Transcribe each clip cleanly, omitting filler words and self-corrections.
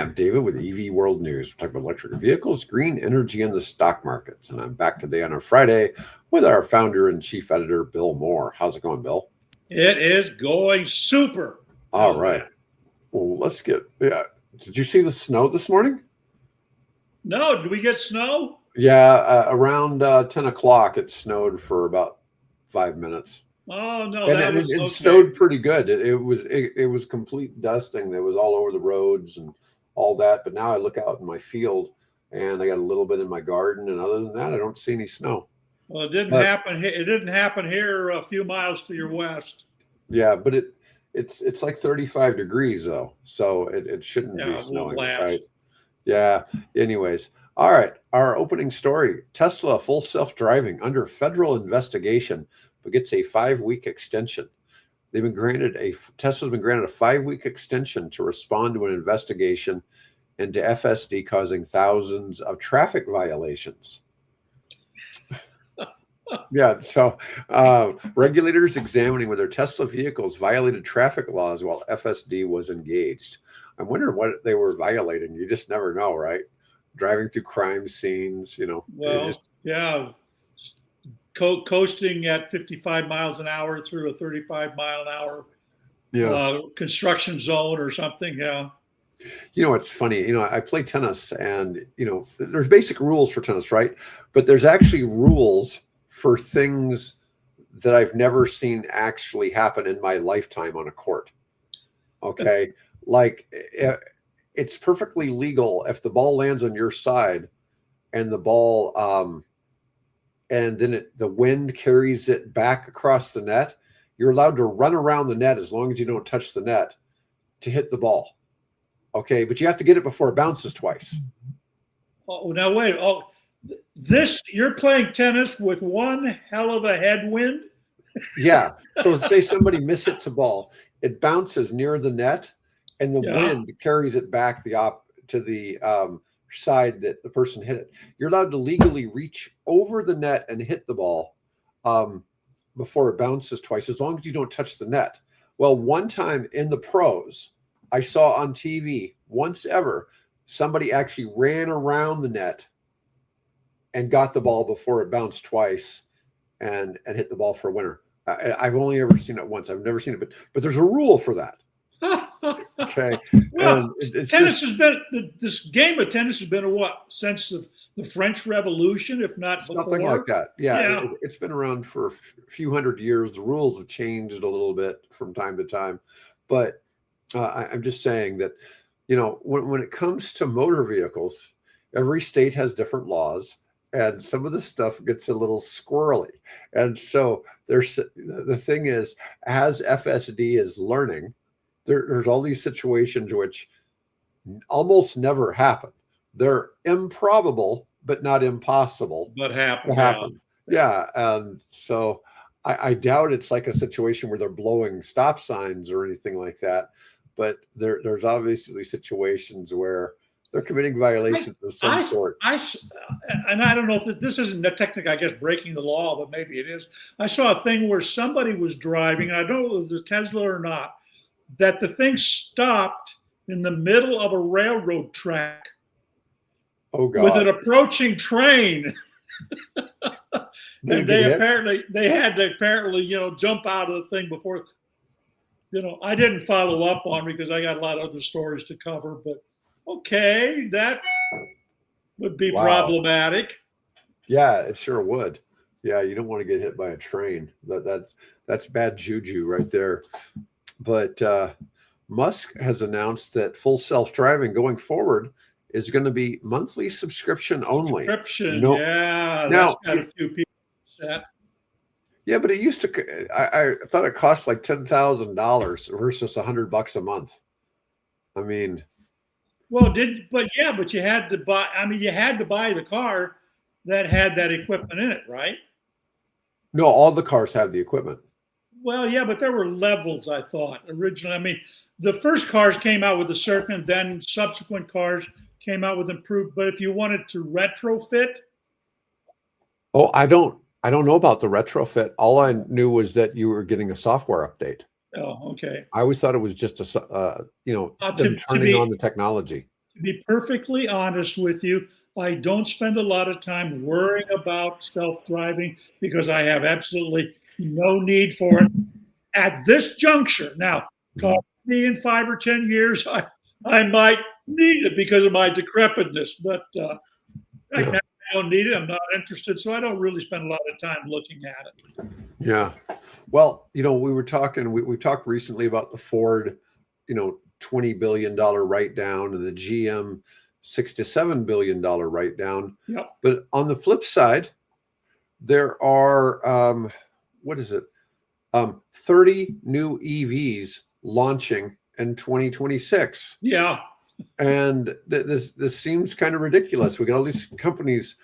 I'm David with EV World News. We're talking about electric vehicles, green energy, and the stock markets. And I'm back today on a Friday with our founder and chief editor, Bill Moore. How's it going, Bill? It is going super. All right. Well, let's get. Did you see the snow this morning? No, did we get snow? Yeah, around 10 o'clock, it snowed for about 5 minutes. Oh no, And that was it okay. snowed pretty good. It was complete dusting. It was all over the roads and all that. But now I look out in my field and I got a little bit in my garden, and other than that, I don't see any snow. Well, it didn't happen. It didn't happen here a few miles to your west. Yeah, but it's like 35 degrees though, so it shouldn't be snowing, right? Yeah. Anyways, all right. Our opening story: Tesla full self-driving under federal investigation, but gets a 5-week extension. Tesla's been granted a 5-week extension to respond to an investigation into FSD causing thousands of traffic violations. Yeah, so regulators examining whether Tesla vehicles violated traffic laws while FSD was engaged. I wonder what they were violating. You just never know, right? Driving through crime scenes, Well, yeah. Coasting at 55 miles an hour through a 35 mile an hour construction zone or something. Yeah. It's funny. I play tennis, and there's basic rules for tennis, right? But there's actually rules for things that I've never seen actually happen in my lifetime on a court. Okay, like it's perfectly legal if the ball lands on your side, and the ball and then the wind carries it back across the net, you're allowed to run around the net as long as you don't touch the net to hit the ball. Okay, but you have to get it before it bounces twice. Oh, now wait. Oh, you're playing tennis with one hell of a headwind? Yeah. So say somebody mishits a ball, it bounces near the net, and the wind carries it back to the side that the person hit it. You're allowed to legally reach over the net and hit the ball before it bounces twice, as long as you don't touch the net. Well, one time in the pros, I saw on TV, once ever, somebody actually ran around the net and got the ball before it bounced twice and hit the ball for a winner. I've only ever seen it once. I've never seen it, but there's a rule for that. Okay. Well, this game of tennis has been since the French Revolution, if not before? Something like that. Yeah. It's been around for a few hundred years. The rules have changed a little bit from time to time, but I'm just saying that, when it comes to motor vehicles, every state has different laws, and some of the stuff gets a little squirrely. And so the thing is, as FSD is learning, there's all these situations which almost never happen. They're improbable, but not impossible. But happen. Yeah. And so I doubt it's like a situation where they're blowing stop signs or anything like that. But there's obviously situations where they're committing violations of some sort. And I don't know if this isn't technically, I guess, breaking the law, but maybe it is. I saw a thing where somebody was driving, and I don't know if it was a Tesla or not, that the thing stopped in the middle of a railroad track. Oh God! With an approaching train. And they had to jump out of the thing before. I didn't follow up on because I got a lot of other stories to cover, but okay, that would be problematic. Yeah, it sure would. Yeah, you don't want to get hit by a train. That's bad juju right there. But Musk has announced that full self-driving going forward is going to be monthly subscription only. That's got a few people upset. Yeah, but it used to. I thought it cost like $10,000 versus $100 a month. I mean, but you had to buy. I mean, you had to buy the car that had that equipment in it, right? No, all the cars have the equipment. Well, yeah, but there were levels. I thought originally. I mean, the first cars came out with a certain, then subsequent cars came out with improved. But if you wanted to retrofit, I don't know about the retrofit. All I knew was that you were getting a software update. Oh, okay. I always thought it was just turning on the technology. to be perfectly honest with you, I don't spend a lot of time worrying about self-driving because I have absolutely no need for it at this juncture. Now, talk to me in 5 or 10 years, I might need it because of my decrepitness, but right now I don't need it. I'm not interested, so I don't really spend a lot of time looking at it. Yeah. Well, we were talking, we talked recently about the Ford, $20 billion write down and the GM $6 to $7 billion write down. Yep. But on the flip side, there are, 30 new EVs launching in 2026. Yeah. And this seems kind of ridiculous. We got all these companies,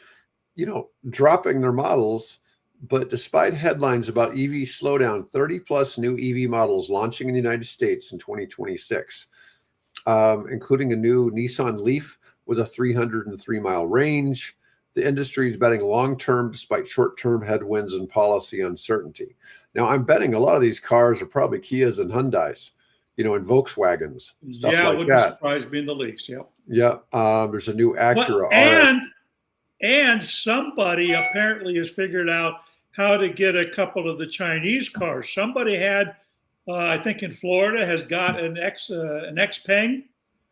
dropping their models. But despite headlines about EV slowdown, 30 plus new EV models launching in the United States in 2026, including a new Nissan Leaf with a 303-mile range. The industry is betting long-term despite short-term headwinds and policy uncertainty. Now, I'm betting a lot of these cars are probably Kias and Hyundais, and Volkswagens, stuff like wouldn't that. surprise me in the least. Yep. Yeah. There's a new Acura RS. And somebody apparently has figured out how to get a couple of the Chinese cars. Somebody had, I think in Florida, has got an Xpeng,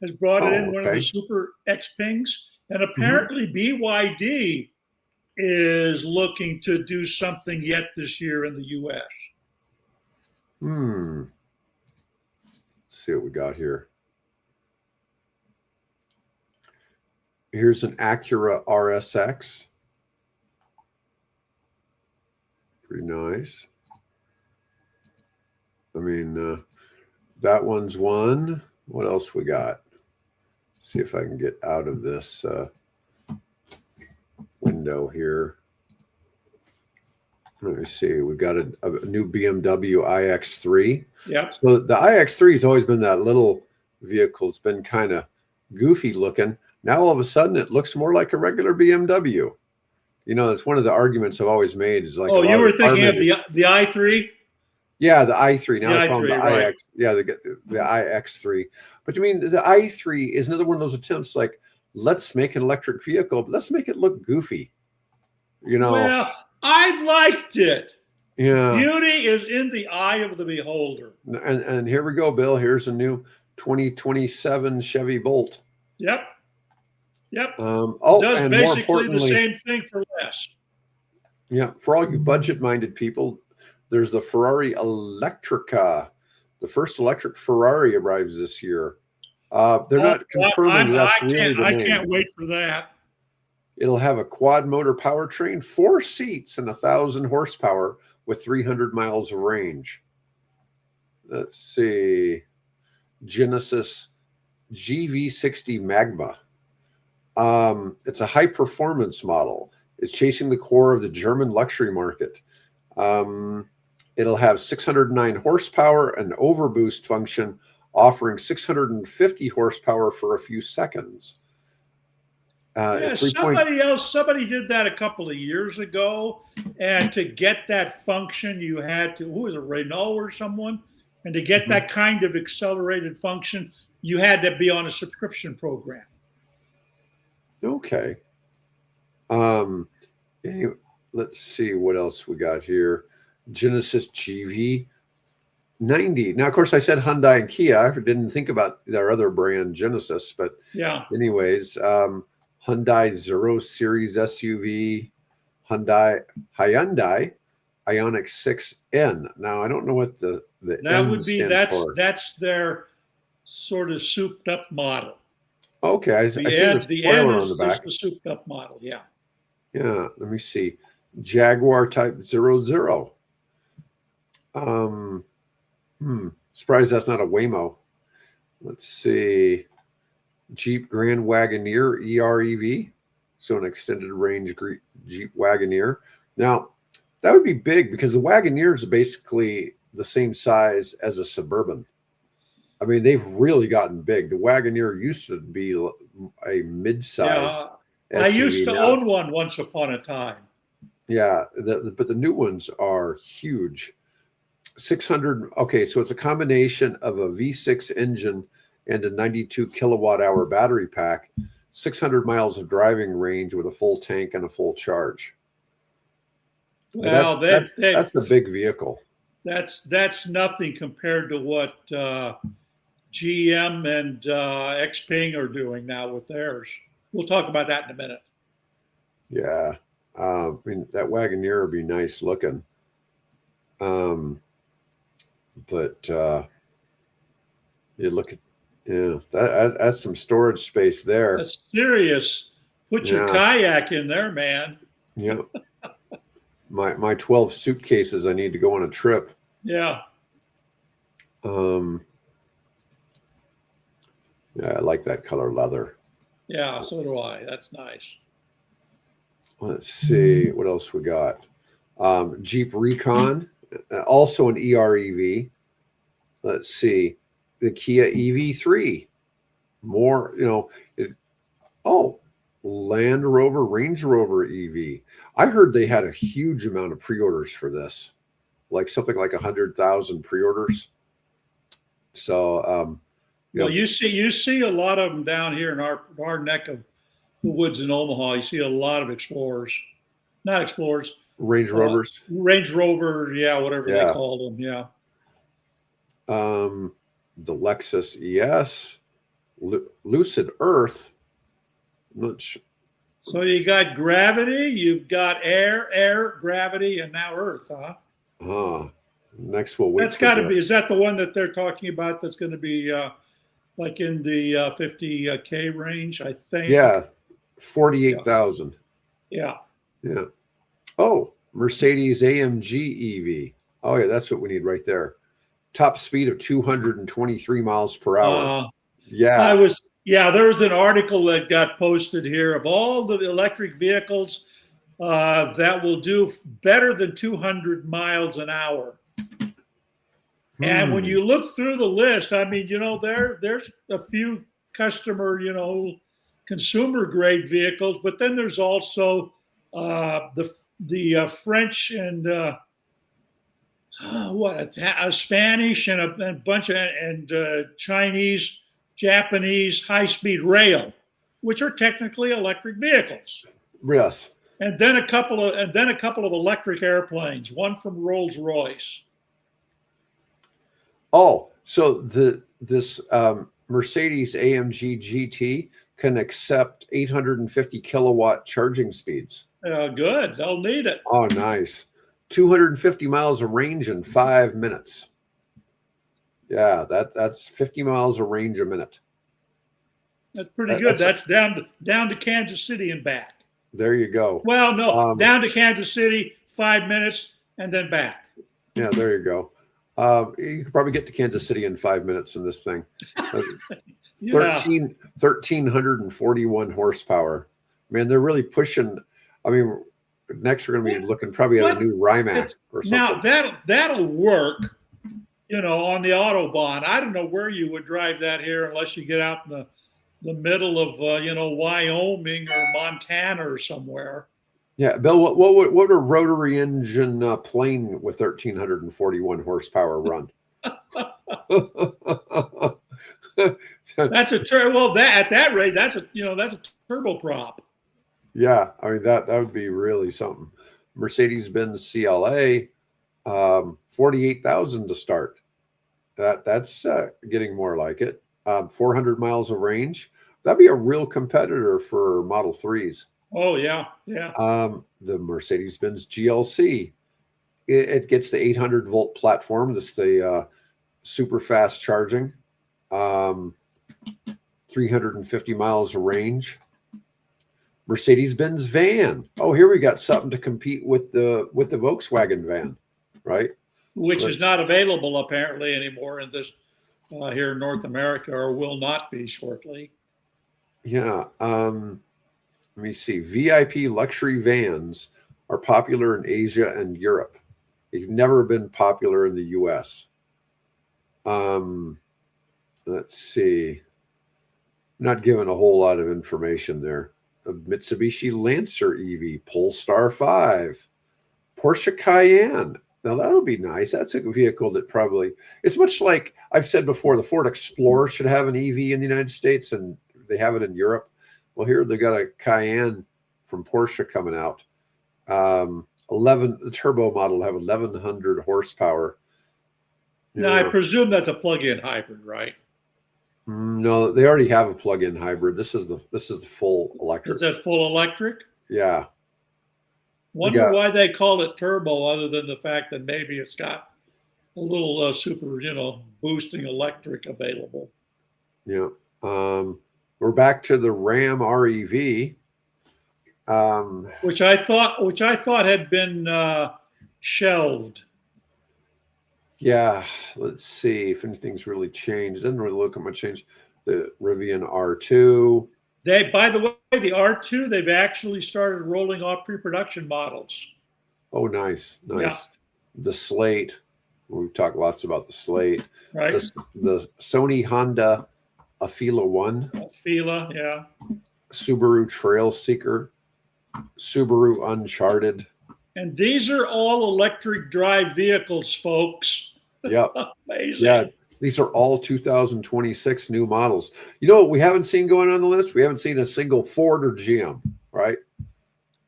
has brought it in, one of the super Xpengs. And apparently BYD is looking to do something yet this year in the U.S. Let's see what we got here. Here's an Acura RSX. Pretty nice. I mean, that one's one. What else we got? Let's see if I can get out of this window here. Let me see. We've got a new BMW iX3. Yep. So the iX3 has always been that little vehicle. It's been kind of goofy looking. Now all of a sudden it looks more like a regular BMW. It's one of the arguments I've always made is like. Oh, you were thinking of the i3? Yeah, the i3. Now it's on the right. iX. Yeah, the iX3. But the i3 is another one of those attempts like, let's make an electric vehicle, but let's make it look goofy. Well, I liked it. Yeah. Beauty is in the eye of the beholder. And here we go, Bill. Here's a new 2027 Chevy Bolt. Yep. Does and basically the same thing for less. Yeah, for all you budget-minded people, there's the Ferrari Electrica. The first electric Ferrari arrives this year. They're not confirming that's really the name. I can't wait for that. It'll have a quad motor powertrain, 4 seats, and 1,000 horsepower with 300 miles of range. Let's see. Genesis GV60 Magma. It's a high performance model. It's chasing the core of the German luxury market. It'll have 609 horsepower and overboost function, offering 650 horsepower for a few seconds. Somebody did that a couple of years ago, and to get that function, you had to, who was it, Renault or someone? And to get that kind of accelerated function, you had to be on a subscription program. Okay. Anyway, let's see what else we got here. Genesis GV90. Now, of course, I said Hyundai and Kia. I didn't think about their other brand, Genesis, but yeah. Anyways, Hyundai 0 Series SUV, Hyundai Ioniq 6N. Now, I don't know what the that N would be that's their sort of souped up model. Okay, I see the spoiler on the back. The souped up model, yeah. Yeah, let me see. Jaguar Type 00. Surprised that's not a Waymo. Let's see. Jeep Grand Wagoneer EREV. So an extended range Jeep Wagoneer. Now, that would be big because the Wagoneer is basically the same size as a Suburban. I mean, they've really gotten big. The Wagoneer used to be a mid-size. Yeah, I used to own one once upon a time. Yeah, but the new ones are huge. 600. Okay, so it's a combination of a V6 engine and a 92 kilowatt hour battery pack, 600 miles of driving range with a full tank and a full charge. Well, that's a big vehicle. That's nothing compared to what GM and Xpeng are doing now with theirs. We'll talk about that in a minute. Yeah, I mean, that Wagoneer would be nice looking, but you look at that's some storage space there. That's serious. Put your kayak in there, man. Yeah. My 12 suitcases, I need to go on a trip. Yeah. Yeah, I like that color leather. Yeah, so do I. That's nice. Let's see what else we got. Jeep Recon, also an EREV. Let's see, the Kia EV3. More, Land Rover, Range Rover EV. I heard they had a huge amount of pre-orders for this, like something like 100,000 pre-orders. So, you see a lot of them down here in our neck of the woods in Omaha. You see a lot of Explorers, not Explorers, Range Rovers, Range Rover, whatever they called them, the Lexus ES, Lucid Earth. So you got gravity, you've got air, gravity, and now Earth, huh? Next we'll wait. That's got to be. Is that the one that they're talking about? That's going to be like in the 50K range, I think. Yeah, 48,000. Yeah. Yeah. Oh, Mercedes AMG EV. Oh yeah, that's what we need right there. Top speed of 223 miles per hour. There was an article that got posted here of all the electric vehicles that will do better than 200 miles an hour. And when you look through the list, I mean, there's a few customer, consumer grade vehicles, but then there's also the French and a Spanish and a bunch of Chinese, Japanese high-speed rail, which are technically electric vehicles. Yes. And then a couple of electric airplanes, one from Rolls-Royce. Oh, so this Mercedes AMG GT can accept 850 kilowatt charging speeds. Good. They'll need it. Oh, nice. 250 miles of range in 5 minutes. Yeah, that's 50 miles of range a minute. That's pretty good. That's down to Kansas City and back. There you go. Well, no, down to Kansas City, 5 minutes, and then back. Yeah, there you go. You could probably get to Kansas City in 5 minutes in this thing. 1,341 horsepower. Man, they're really pushing. I mean, next we're going to be looking probably at a new Rimac or something. Now that'll work, on the Autobahn. I don't know where you would drive that here unless you get out in the middle of Wyoming or Montana or somewhere. Yeah, Bill, what would a rotary engine plane with 1,341 horsepower run? That's a at that rate, that's a turboprop. Yeah, I mean that would be really something. Mercedes-Benz CLA, 48,000 to start. That's getting more like it. 400 miles of range. That'd be a real competitor for Model 3s. Oh yeah. The Mercedes-Benz GLC, it gets the 800 volt platform. That's the super fast charging. 350 miles of range. Mercedes-Benz van. Oh, here we got something to compete with the Volkswagen van, right? Which is not available apparently anymore in this here in North America, or will not be shortly. Yeah. Let me see. VIP luxury vans are popular in Asia and Europe. They've never been popular in the US. Let's see. Not given a whole lot of information there. A Mitsubishi Lancer EV, Polestar 5, Porsche Cayenne, Now that'll be nice. That's a vehicle that probably, it's much like I've said before, the Ford Explorer should have an EV in the United States and they have it in Europe. Well, here they got a Cayenne from Porsche coming out. 11, the turbo model will have 1100 horsepower. Now, I presume that's a plug-in hybrid, right? No, they already have a plug-in hybrid. This is the full electric. Is that full electric? Yeah. Wonder why they call it turbo, other than the fact that maybe it's got a little super, boosting electric available. Yeah. We're back to the Ram REV, which I thought had been shelved. Yeah, let's see if anything's really changed. It doesn't really look at much change. The Rivian R2. By the way, the R2, they've actually started rolling off pre-production models. Oh, nice. Yeah. The Slate. We've talked lots about the Slate. Right. The Sony Honda Afeela 1. Afeela, yeah. Subaru Trail Seeker. Subaru Uncharted. And these are all electric drive vehicles, folks. Yep. Amazing. Yeah. These are all 2026 new models. You know what we haven't seen going on the list? We haven't seen a single Ford or GM, right?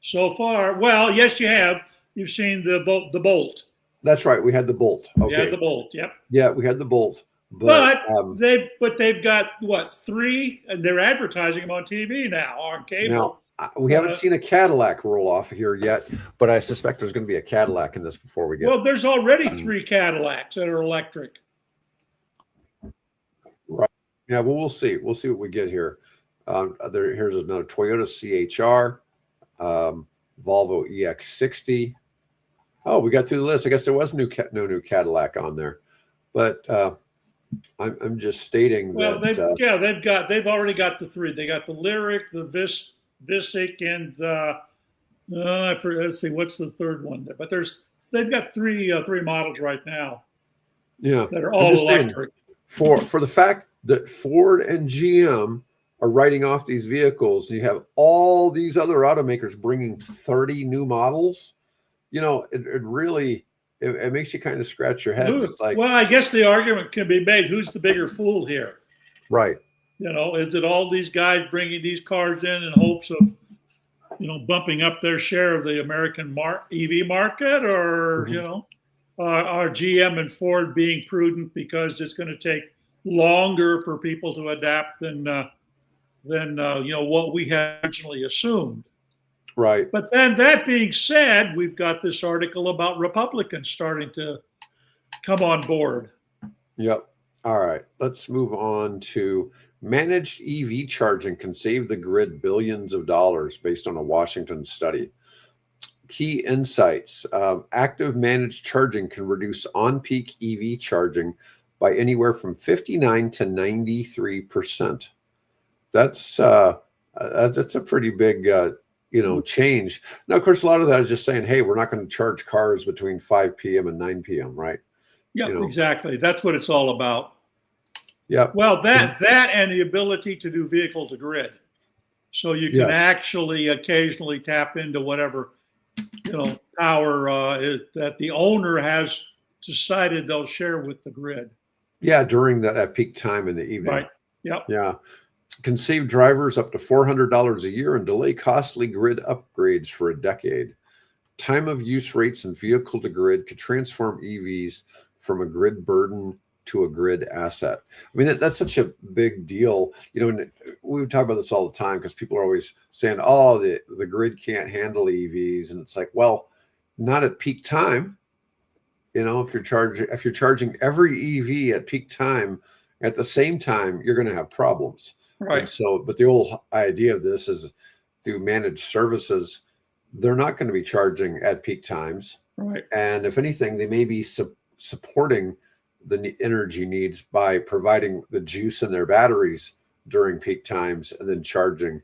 So far. Well, yes, you have. You've seen the Bolt. That's right. We had the Bolt. Okay. Yeah, the Bolt. Yep. Yeah, we had the Bolt. But they've got what, 3? And they're advertising them on TV now, on cable. Now, we haven't seen a Cadillac roll off here yet, but I suspect there's going to be a Cadillac in this before we get. Well, there's already 3 Cadillacs that are electric. Right. Yeah. Well, we'll see. We'll see what we get here. Here's another Toyota CHR, Volvo EX60. Oh, we got through the list. I guess there was no new Cadillac on there, but I'm just stating that. They've already got the 3. They got the Lyric, the Visic, and let's see, what's the third one? But they've got three models right now. Yeah, that are all electric. For the fact that Ford and GM are writing off these vehicles, and you have all these other automakers bringing 30 new models, it really it makes you kind of scratch your head. It's like, well, I guess the argument can be made: who's the bigger fool here? Right. Is it all these guys bringing these cars in hopes of, bumping up their share of the American EV market, or are GM and Ford being prudent because it's going to take longer for people to adapt than what we had originally assumed? Right. But then, that being said, we've got this article about Republicans starting to come on board. Yep. All right. Let's move on to managed EV charging can save the grid billions of dollars based on a Washington study. Key insights. Active managed charging can reduce on-peak EV charging by anywhere from 59 to 93%. That's a pretty big change. Now, of course, a lot of that is just saying, hey, we're not going to charge cars between 5 p.m. and 9 p.m., right? Yeah, exactly. That's what it's all about. Yeah. Well, that and the ability to do vehicle to grid. So you can actually occasionally tap into whatever, power that the owner has decided they'll share with the grid. Yeah, during that peak time in the evening. Right. Yep. Yeah. Can save drivers up to $400 a year and delay costly grid upgrades for a decade. Time of use rates and vehicle to grid could transform EVs from a grid burden to a grid asset. I mean, that's such a big deal. And we talk about this all the time because people are always saying, oh, the grid can't handle EVs. And it's like, well, not at peak time. If you're charging every EV at peak time, at the same time, you're going to have problems. Right. And so, but the whole idea of this is through managed services, they're not going to be charging at peak times. Right. And if anything, they may be supporting the energy needs by providing the juice in their batteries during peak times and then charging,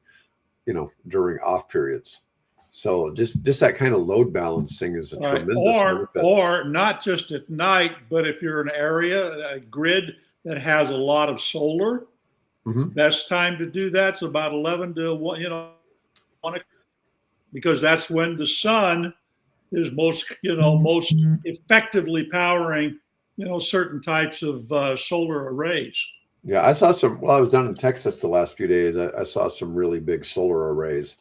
during off periods. So just that kind of load balancing is a tremendous benefit. Or not just at night, but if you're in an area, a grid that has a lot of solar, best time to do that's about 11 to 1, because that's when the sun is most effectively powering, certain types of solar arrays. Yeah, I saw some. Well, I was down in Texas the last few days. I saw some really big solar arrays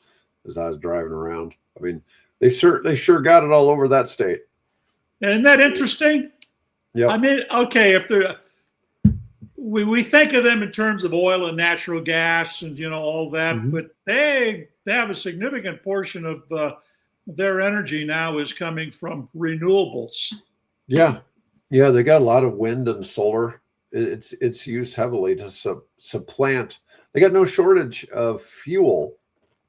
as I was driving around. I mean, they sure got it all over that state. Isn't that interesting? Yeah. I mean, okay, if they're we think of them in terms of oil and natural gas and all that, but they have a significant portion of their energy now is coming from renewables. Yeah, they got a lot of wind and solar. It's used heavily to supplant. They got no shortage of fuel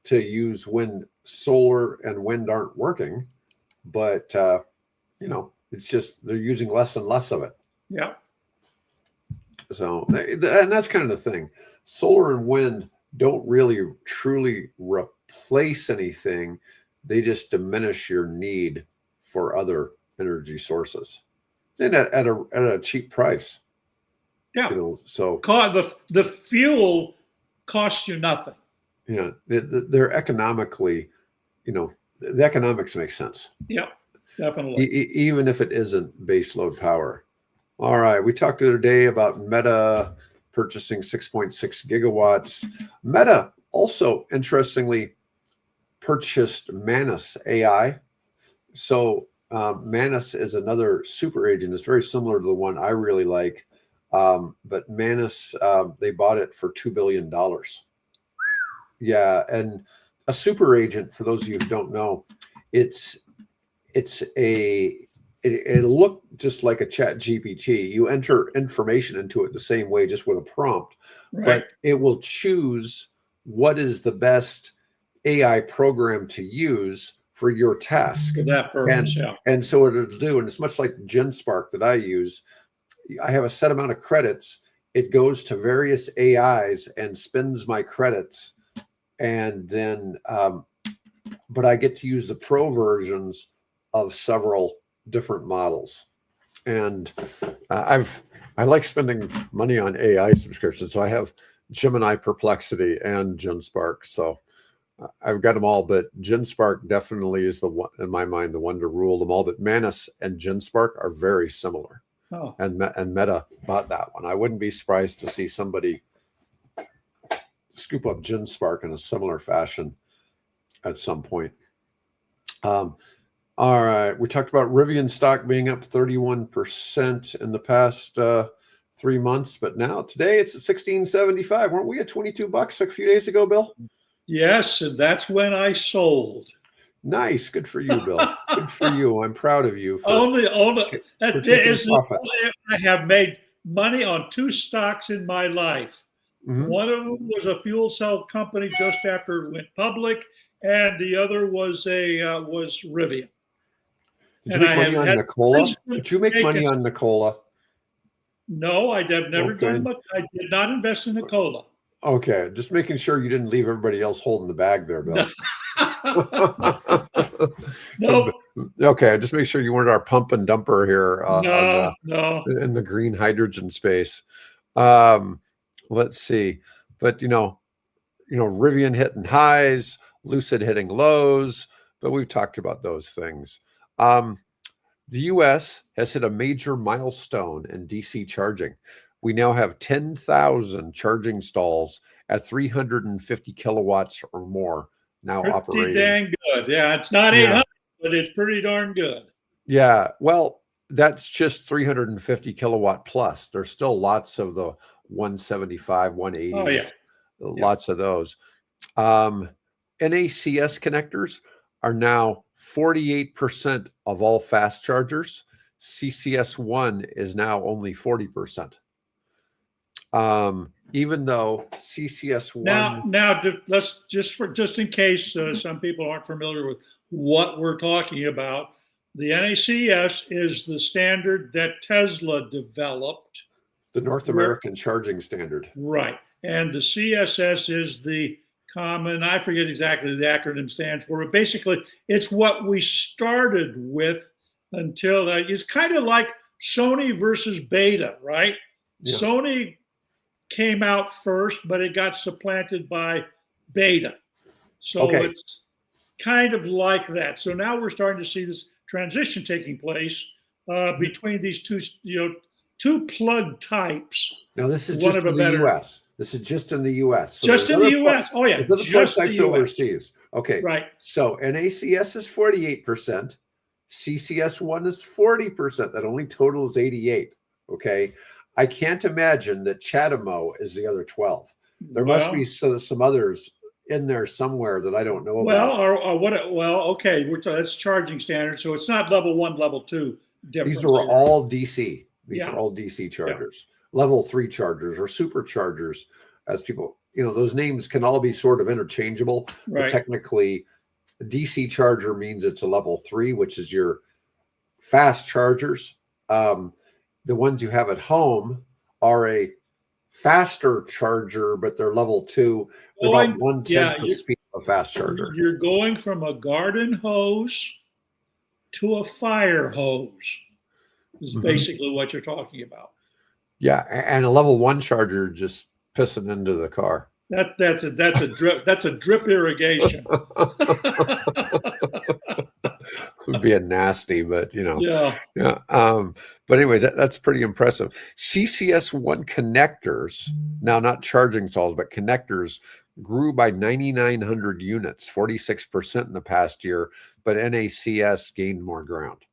to use when solar and wind aren't working, but it's just they're using less and less of it. Yeah. So, and that's kind of the thing. Solar and wind don't really truly replace anything. They just diminish your need for other energy sources, and at a cheap price. Yeah. So the fuel costs you nothing. Yeah, they're economically, the economics make sense. Yeah, definitely. Even if it isn't baseload power. All right, we talked the other day about Meta purchasing 6.6 gigawatts. Meta also, interestingly, purchased Manus AI. So Manus is another super agent. It's very similar to the one I really like. But Manus, they bought it for $2 billion. Yeah, and a super agent, for those of you who don't know, it'll look just like a chat GPT. You enter information into it the same way, just with a prompt, right. But it will choose what is the best AI program to use for your task. For that purpose, and so what it'll do, and it's much like GenSpark that I use. I have a set amount of credits. It goes to various AIs and spends my credits. And then, but I get to use the pro versions of several different models. And I like spending money on AI subscriptions. So I have Gemini, Perplexity, and GenSpark. So I've got them all, but GenSpark definitely is the one, in my mind, the one to rule them all. But Manus and GenSpark are very similar. Oh. And Meta bought that one. I wouldn't be surprised to see somebody scoop up GenSpark in a similar fashion at some point. All right, we talked about Rivian stock being up 31% in the past 3 months, but now today it's at $16.75. Weren't we at $22 a few days ago, Bill? Yes, and that's when I sold. Nice, good for you, Bill. Good for you. I'm proud of you. I have made money on 2 stocks in my life. Mm-hmm. One of them was a fuel cell company just after it went public, and the other was Rivian. Did you make money on Nikola? Did you make money on Nikola? No, I have never done much. I did not invest in Nikola. Okay, just making sure you didn't leave everybody else holding the bag there, Bill. Nope. Okay, just make sure you weren't our pump and dumper here. No. In the green hydrogen space. Let's see, but Rivian hitting highs, Lucid hitting lows, but we've talked about those things. The U.S. has hit a major milestone in DC charging. We now have 10,000 charging stalls at 350 kilowatts or more now operating. Pretty dang good. Yeah, it's not 800, but it's pretty darn good. Yeah, well, that's just 350 kilowatt plus. There's still lots of the 175, 180s. Oh, yeah. Lots of those. NACS connectors are now 48% of all fast chargers. CCS1 is now only 40%. Even though CCS1 now let's just in case some people aren't familiar with what we're talking about, the NACS is the standard that Tesla developed, the North American charging standard, right? And the CSS is the common, I forget exactly the acronym stands for, but basically it's what we started with until it's kind of like Sony versus Beta, right? Yeah. Sony came out first, but it got supplanted by Beta. So kind of like that. So now we're starting to see this transition taking place between these two plug types. Now this is just in the U.S. This is just in the U.S. So just in the U.S. Oh yeah, there's other plug types overseas. Okay, right. So NACS is 48%, CCS1 is 40%. That only totals 88. Okay, I can't imagine that CHAdeMO is the other 12. There must be some others in there somewhere that I don't know about. Okay, that's charging standard, so it's not level 1, level 2 difference. These are all DC. These are all DC chargers, level 3 chargers or superchargers, as people, those names can all be sort of interchangeable, but technically a DC charger means it's a level 3, which is your fast chargers. The ones you have at home are a faster charger, but they're level 2. They're about 1/10 the speed of a fast charger. You're going from a garden hose to a fire hose is basically what you're talking about. Yeah, and a level 1 charger just pissing into the car. That's a drip irrigation. Would be a nasty, but but anyways, that's pretty impressive. CCS1 connectors, now not charging stalls, but connectors, grew by 9,900 units, 46% in the past year, but NACS gained more ground.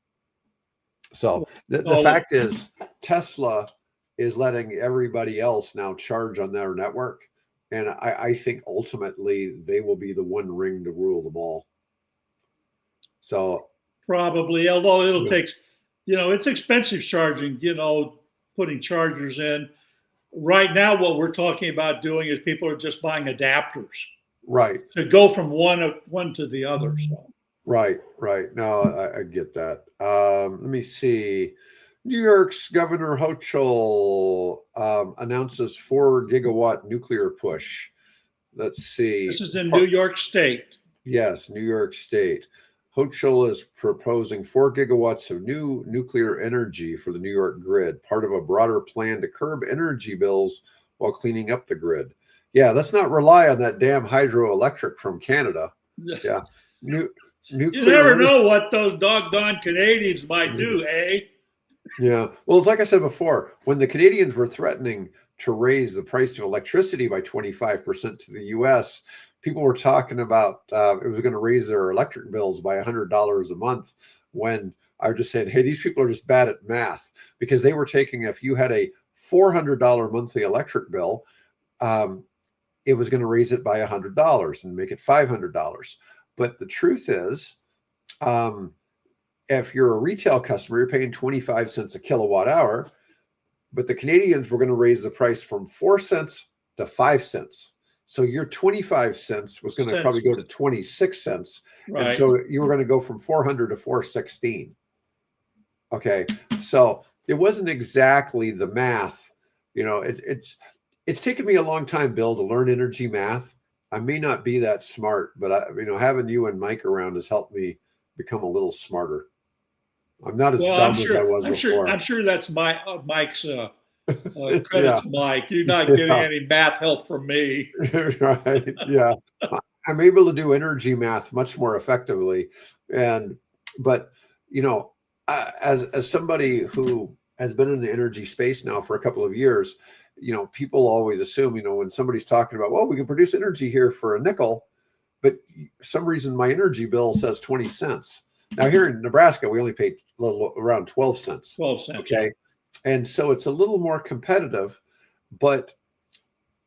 So the fact is, Tesla is letting everybody else now charge on their network. And I think ultimately they will be the one ring to rule them all. So probably, although it'll take, it's expensive charging, putting chargers in. Right now, what we're talking about doing is people are just buying adapters. Right. To go from one to the other. So. Right. No, I get that. Let me see. New York's Governor Hochul announces 4 gigawatt nuclear push. Let's see. This is in New York State. Yes, New York State. Hochul is proposing 4 gigawatts of new nuclear energy for the New York grid, part of a broader plan to curb energy bills while cleaning up the grid. Yeah, let's not rely on that damn hydroelectric from Canada. Yeah. You never know what those doggone Canadians might do, eh? Yeah. Well, it's like I said before, when the Canadians were threatening to raise the price of electricity by 25% to the U.S., people were talking about it was going to raise their electric bills by $100 a month, when I was just saying, hey, these people are just bad at math, because they were taking, if you had a $400 monthly electric bill, it was going to raise it by $100 and make it $500. But the truth is, if you're a retail customer, you're paying 25 cents a kilowatt hour, but the Canadians were going to raise the price from 4 cents to 5 cents. So your 25 cents was going to probably go to 26 cents. Right. And so you were going to go from 400 to 416. Okay. So it wasn't exactly the math. It's taken me a long time, Bill, to learn energy math. I may not be that smart, but having you and Mike around has helped me become a little smarter. I'm not as dumb as I was before. I'm sure that's Mike's credit to Mike. You're not getting any math help from me. Right. Yeah. I'm able to do energy math much more effectively. But as somebody who has been in the energy space now for a couple of years, people always assume, when somebody's talking about, well, we can produce energy here for a nickel, but for some reason my energy bill says 20 cents. Now here in Nebraska, we only pay around 12 cents. 12 cents. Okay. And so it's a little more competitive, but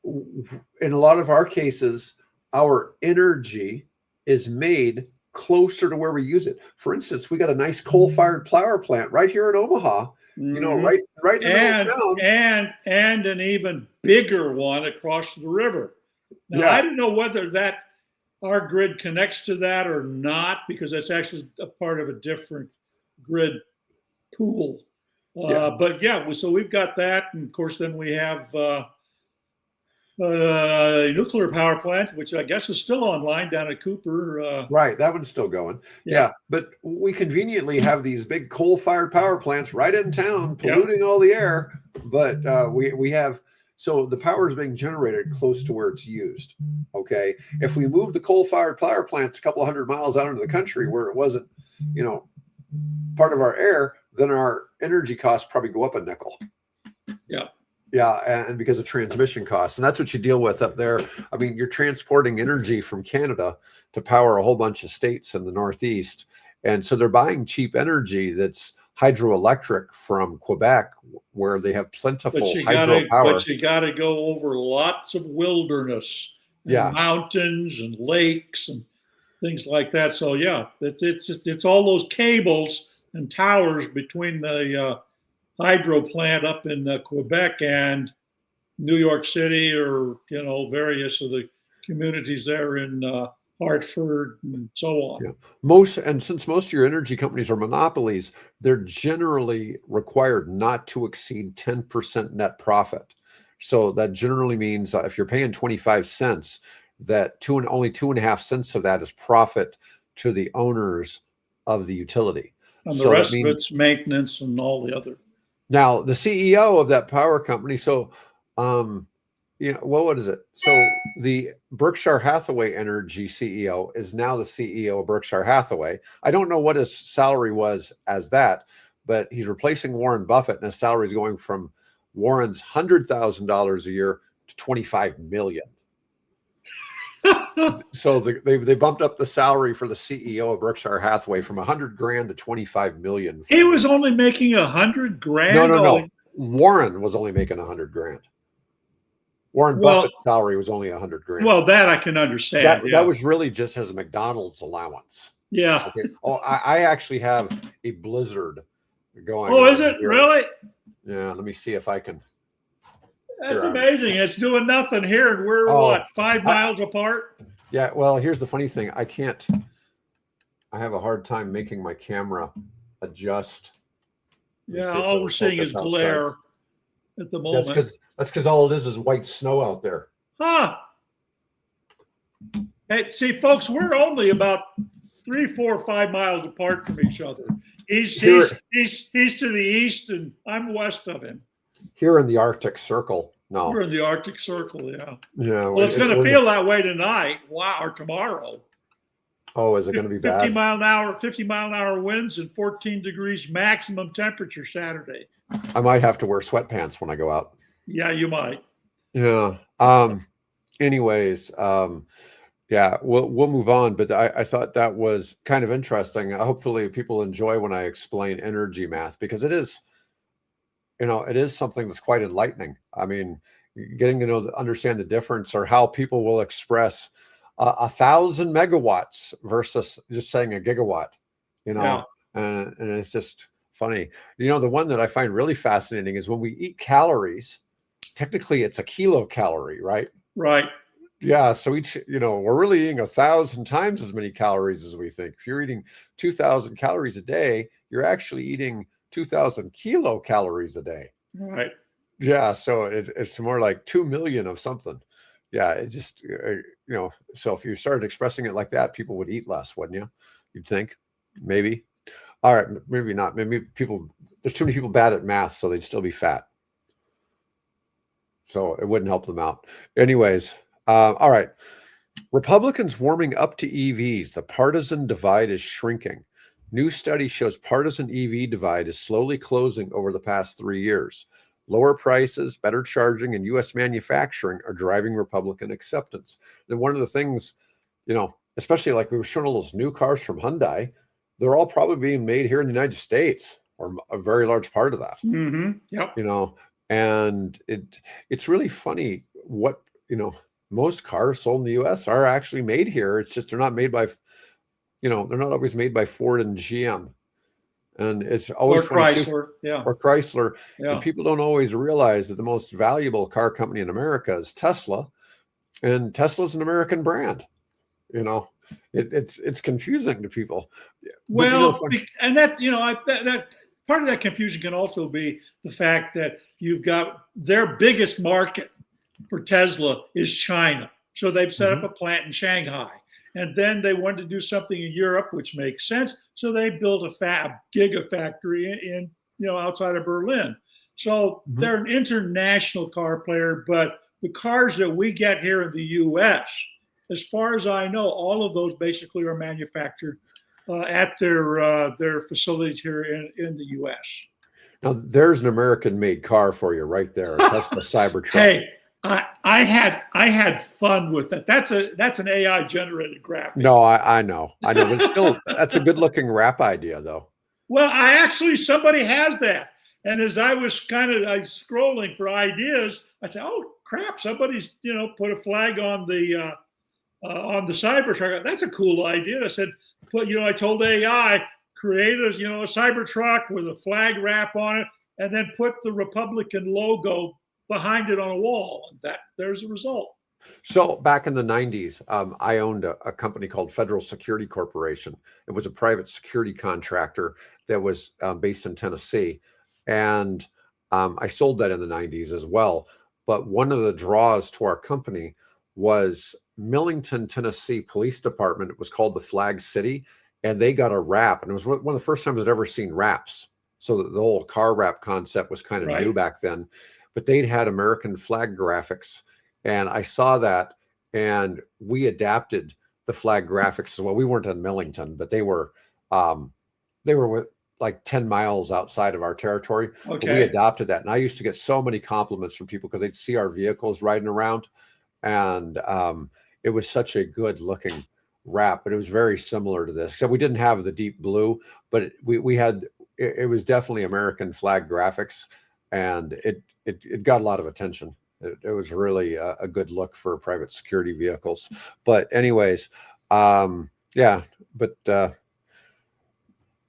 in a lot of our cases, our energy is made closer to where we use it. For instance, we got a nice coal-fired power plant right here in Omaha, right in the middle of town. And an even bigger one across the river. Now, I don't know whether our grid connects to that or not, because that's actually a part of a different grid pool. But so we've got that, and of course then we have a nuclear power plant, which I guess is still online down at Cooper. Right, that one's still going. Yeah, but we conveniently have these big coal-fired power plants right in town, polluting all the air. But we have, So the power is being generated close to where it's used. Okay. If we move the coal-fired power plants a couple hundred miles out into the country where it wasn't, part of our air, then our energy costs probably go up a nickel. Yeah. Yeah, and because of transmission costs. And that's what you deal with up there. I mean, you're transporting energy from Canada to power a whole bunch of states in the Northeast. And so they're buying cheap energy that's hydroelectric from Quebec, where they have plentiful hydropower. But you got to go over lots of wilderness, and mountains and lakes and things like that. So yeah, it's all those cables and towers between the hydro plant up in Quebec and New York City, or various of the communities there in Hartford and so on. Yeah. Since most of your energy companies are monopolies, they're generally required not to exceed 10% net profit. So that generally means if you're paying 25 cents, that only 2.5 cents of that is profit to the owners of the utility. And the rest of it's maintenance and all the other. Now, the CEO of that power company, what is it? So the Berkshire Hathaway Energy CEO is now the CEO of Berkshire Hathaway. I don't know what his salary was as that, but he's replacing Warren Buffett, and his salary is going from Warren's $100,000 a year to $25 million. So they bumped up the salary for the CEO of Berkshire Hathaway from $100,000 to $25 million. He was only making $100,000. No. Warren was only making $100,000. Warren Buffett's salary was only $100,000. Well, that I can understand. That was really just his McDonald's allowance. Yeah. Okay. Oh, I actually have a blizzard going. Oh, is it here. Really? Yeah. Let me see if I can. That's amazing. It's doing nothing here, and we're 5 miles apart? Yeah. Well, here's the funny thing. I have a hard time making my camera adjust. Yeah. All we're seeing is glare at the moment. That's because all it is white snow out there. Huh. Hey, see, folks, we're only about 3, 4, 5 miles apart from each other. He's to the east, and I'm west of him. Here in the Arctic Circle. No. We're in the Arctic Circle, yeah. Yeah. Well, it's going to feel that way tonight. Wow, or tomorrow. Oh, is it going to be bad? 50 mile an hour winds and 14 degrees maximum temperature Saturday. I might have to wear sweatpants when I go out. Yeah, you might. Yeah. Anyways, yeah, we'll move on. But I thought that was kind of interesting. Hopefully people enjoy when I explain energy math, because it is, it is something that's quite enlightening. I mean, getting to understand the difference, or how people will express 1,000 megawatts versus just saying a gigawatt, and it's just funny. The one that I find really fascinating is when we eat calories, technically it's a kilocalorie, right? Right. Yeah. So each, we're really eating 1,000 times as many calories as we think. If you're eating 2,000 calories a day, you're actually eating 2,000 kilocalories a day. Right. Yeah. So it's more like 2 million of something. Yeah. It just, so if you started expressing it like that, people would eat less, wouldn't you? You'd think, maybe. All right. Maybe not. Maybe there's too many people bad at math, so they'd still be fat. So it wouldn't help them out. Anyways. All right. Republicans warming up to EVs. The partisan divide is shrinking. New study shows partisan EV divide is slowly closing over the past 3 years. Lower prices, better charging, and U.S. manufacturing are driving Republican acceptance. And one of the things, especially like we were showing all those new cars from Hyundai, they're all probably being made here in the United States, or a very large part of that. Mm-hmm. Yep. And it's really funny what, most cars sold in the U.S. are actually made here. It's just they're not made by, they're not always made by Ford and GM. And it's always Chrysler, or Chrysler. Yeah. And people don't always realize that the most valuable car company in America is Tesla, and Tesla's an American brand. It's confusing to people. Well, and that that part of that confusion can also be the fact that you've got their biggest market for Tesla is China. So they've set up a plant in Shanghai. And then they wanted to do something in Europe, which makes sense. So they built a gigafactory in outside of Berlin. So they're an international car player, but the cars that we get here in the U.S., as far as I know, all of those basically are manufactured at their facilities here in the U.S. Now there's an American-made car for you right there, a Tesla Cybertruck. Hey, I had fun with that. That's an AI generated graphic. No, I know, but still, that's a good-looking wrap idea, though. Well, somebody has that, and as I was kind of scrolling for ideas, I said, "Oh crap! Somebody's put a flag on the Cybertruck. That's a cool idea." I said, I told AI, create a Cybertruck with a flag wrap on it, and then put the Republican logo behind it on a wall. And there's a result. So back in the 90s, I owned a company called Federal Security Corporation. It was a private security contractor that was based in Tennessee. And I sold that in the 90s as well. But one of the draws to our company was Millington, Tennessee Police Department. It was called the Flag City. And they got a wrap. And it was one of the first times I'd ever seen wraps. So the whole car wrap concept was kind of new back then. But they'd had American flag graphics. And I saw that, and we adapted the flag graphics as well. We weren't in Millington, but they were like 10 miles outside of our territory. Okay. But we adopted that. And I used to get so many compliments from people because they'd see our vehicles riding around. And it was such a good looking wrap, but it was very similar to this. Except we didn't have the deep blue, but we had, it was definitely American flag graphics, and it got a lot of attention. It was really a good look for private security vehicles. But anyways, yeah, but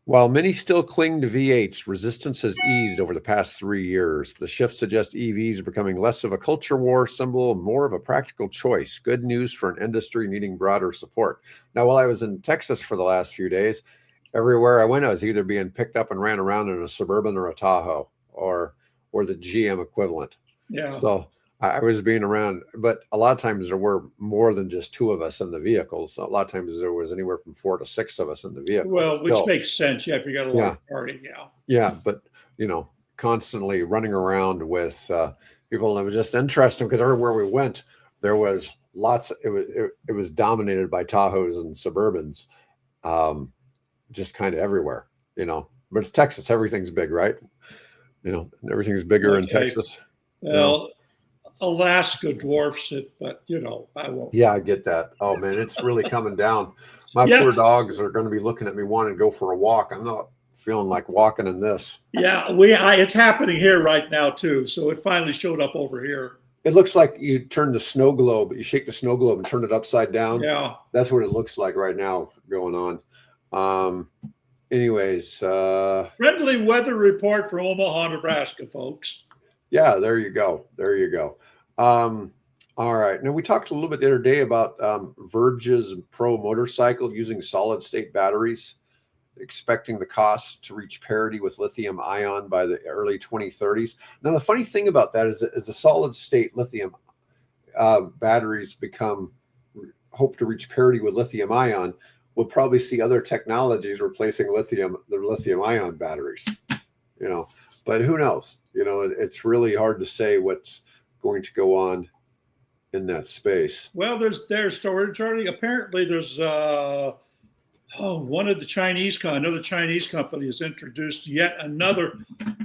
while many still cling to V8s, resistance has eased over the past 3 years. The shift suggests EVs are becoming less of a culture war symbol and more of a practical choice. Good news for an industry needing broader support. Now, while I was in Texas for the last few days, everywhere I went, I was either being picked up and ran around in a Suburban or a Tahoe or the GM equivalent. Yeah. So I was being around, but a lot of times there were more than just two of us in the vehicle. So a lot of times there was anywhere from 4 to 6 of us in the vehicle. Well, which makes sense. Yeah, if you got a large party, yeah. Yeah, but constantly running around with people, and it was just interesting because everywhere we went, there was lots. It was dominated by Tahoes and Suburbans, just kind of everywhere. But it's Texas. Everything's big, right? Everything's bigger in Texas. Well. Alaska dwarfs it, but I won't. Yeah, I get that. Oh man, it's really coming down. My poor dogs are going to be looking at me wanting to go for a walk. I'm not feeling like walking in this. Yeah, it's happening here right now too. So it finally showed up over here. It looks like you turn the snow globe. You shake the snow globe and turn it upside down. Yeah, that's what it looks like right now going on. Anyways, friendly weather report for Omaha, Nebraska, folks. Yeah, there you go. All right. Now, we talked a little bit the other day about Verge's Pro motorcycle using solid state batteries, expecting the costs to reach parity with lithium ion by the early 2030s. Now, the funny thing about that is the solid state lithium batteries hope to reach parity with lithium ion, we'll probably see other technologies replacing the lithium ion batteries, but who knows? It's really hard to say what's going to go on in that space. Well, there's storage already. Apparently, there's another Chinese company has introduced yet another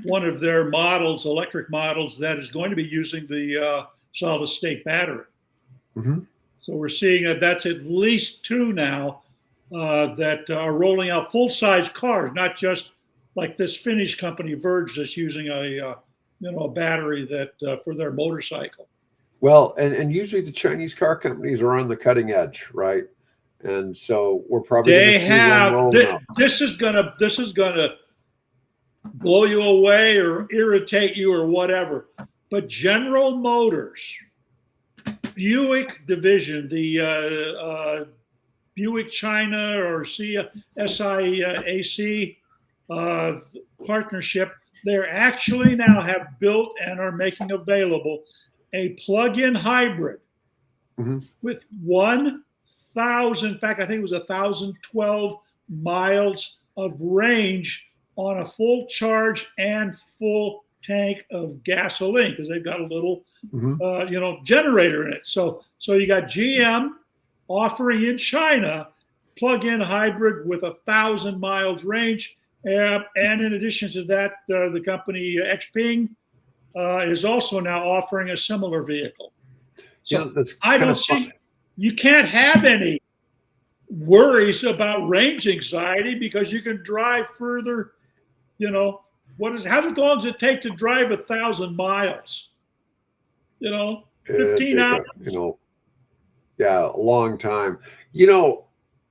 one of their models, electric models, that is going to be using the solid state battery. Mm-hmm. So we're seeing that's at least 2 now that are rolling out full-size cars, not just like this Finnish company Verge that's using a battery that for their motorcycle. Well, and usually the Chinese car companies are on the cutting edge, right? And so we're probably this is gonna blow you away or irritate you or whatever. But General Motors, Buick division, the Buick China or SIAC partnership, they actually now have built and are making available a plug-in hybrid with 1,000, in fact, I think it was 1,012 miles of range on a full charge and full tank of gasoline because they've got a little, Mm-hmm. generator in it. So you got GM offering in China plug-in hybrid with 1,000 miles range, and in addition to that, the company Xpeng is also now offering a similar vehicle. So That's I don't see, you can't have any worries about range anxiety because you can drive further. How long does it take to drive 1,000 miles? 15 take hours. a long time.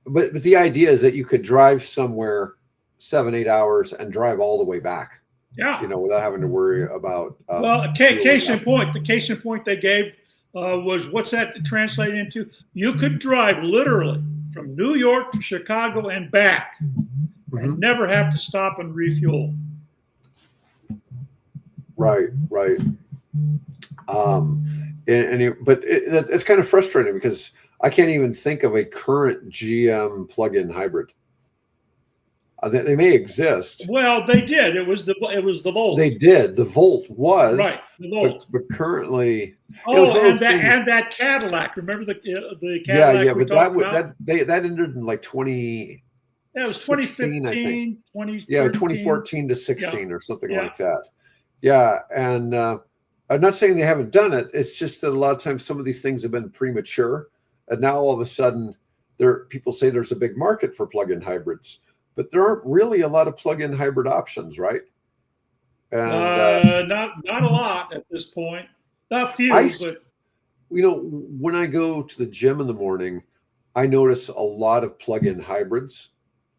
But the idea is that you could drive somewhere 7-8 hours and drive all the way back. Yeah. Without having to worry about. Case in point, the case in point they gave was, what's that translate into? You could drive literally from New York to Chicago and back, and never have to stop and refuel. Right. But it's kind of frustrating because I can't even think of a current GM plug-in hybrid. They may exist. Well, they did. It was the Volt. They did. The Volt was right. The Volt. But currently, and that Cadillac. Remember the Cadillac? Yeah. But that ended in like 20. That was 2015, I think. 2014 to 16 or something like that. Yeah, and I'm not saying they haven't done it. It's just that a lot of times some of these things have been premature, and now all of a sudden, people say there's a big market for plug-in hybrids, but there aren't really a lot of plug-in hybrid options, right? And not a lot at this point. Not few, but when I go to the gym in the morning, I notice a lot of plug-in hybrids.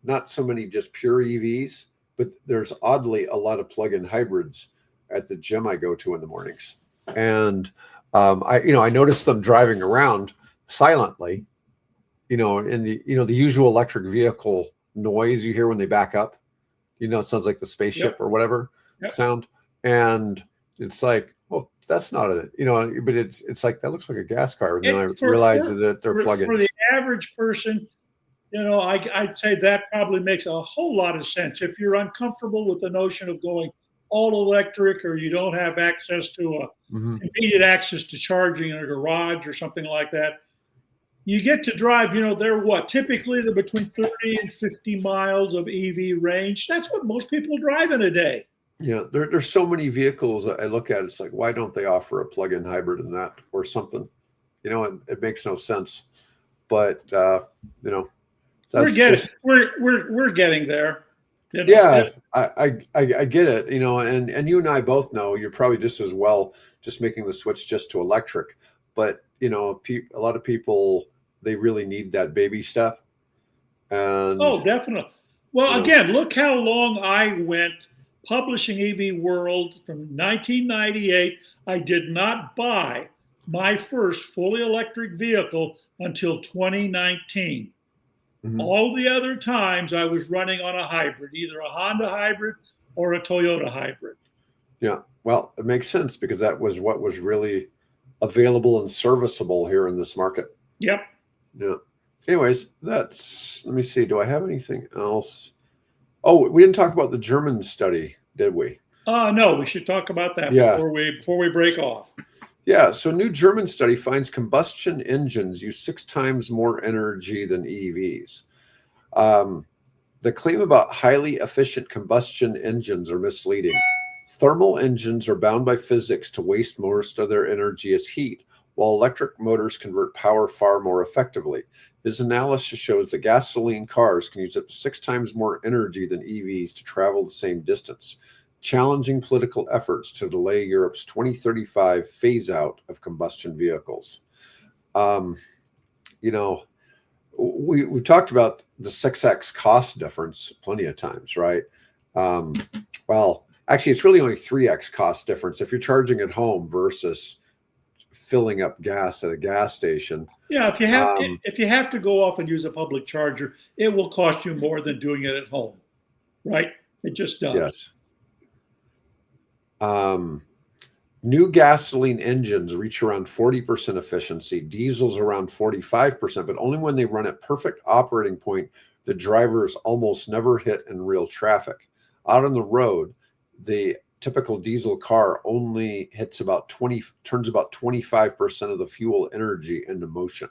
Not so many just pure EVs, but there's oddly a lot of plug-in hybrids at the gym I go to in the mornings. And I notice them driving around silently, in the the usual electric vehicle noise you hear when they back up. It sounds like the spaceship or whatever sound. And it's like, well, that's not but it's like, that looks like a gas car. And then I realize that they're plug-ins. For the average person, I'd say that probably makes a whole lot of sense. If you're uncomfortable with the notion of going all electric, or you don't have access to immediate access to charging in a garage or something like that, you get to drive, typically they're between 30 and 50 miles of EV range. That's what most people drive in a day. Yeah, there's so many vehicles I look at. It's like, why don't they offer a plug-in hybrid in that or something? It makes no sense. But we're getting there. Yeah, I get it. And you and I both know you're probably just as well just making the switch just to electric. But a lot of people, they really need that baby step. And definitely. Well, again, look how long I went publishing EV World from 1998. I did not buy my first fully electric vehicle until 2019. All the other times I was running on a hybrid, either a Honda hybrid or a Toyota hybrid. Yeah, well, it makes sense because that was what was really available and serviceable here in this market. Yep. Yeah. Anyways, let me see. Do I have anything else? Oh, we didn't talk about the German study, did we? No, we should talk about that before we break off. Yeah, so a new German study finds combustion engines use 6 times more energy than EVs. The claim about highly efficient combustion engines are misleading. Thermal engines are bound by physics to waste most of their energy as heat, while electric motors convert power far more effectively. His analysis shows that gasoline cars can use up to 6 times more energy than EVs to travel the same distance, challenging political efforts to delay Europe's 2035 phase out of combustion vehicles. We talked about the 6x cost difference plenty of times, right? Well, actually, it's really only 3x cost difference if you're charging at home versus filling up gas at a gas station. Yeah, if you have to go off and use a public charger, it will cost you more than doing it at home, right? It just does. Yes. New gasoline engines reach around 40% efficiency, diesels around 45%, but only when they run at perfect operating point, the drivers almost never hit in real traffic. Out on the road, the typical diesel car only hits about turns about 25% of the fuel energy into motion.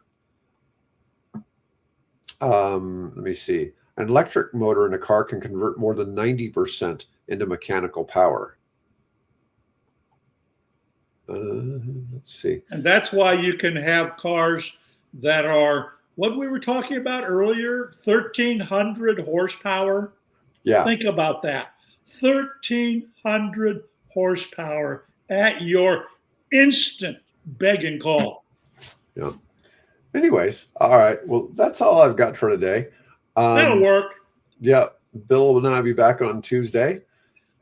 Let me see. An electric motor in a car can convert more than 90% into mechanical power. Let's see. And that's why you can have cars that are what we were talking about earlier, 1,300 horsepower. Yeah. Think about that. 1,300 horsepower at your instant beg and call. Yeah. Anyways, all right. Well, that's all I've got for today. That'll work. Yeah. Bill and I will be back on Tuesday.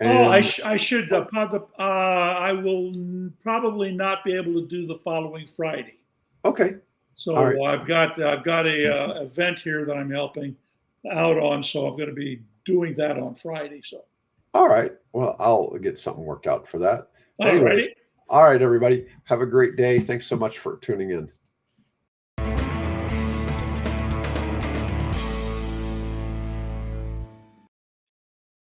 And I should. I will probably not be able to do the following Friday. Okay. So I've got a event here that I'm helping out on, so I'm going to be doing that on Friday. So. All right. Well, I'll get something worked out for that. Anyways, all right, everybody. Have a great day. Thanks so much for tuning in.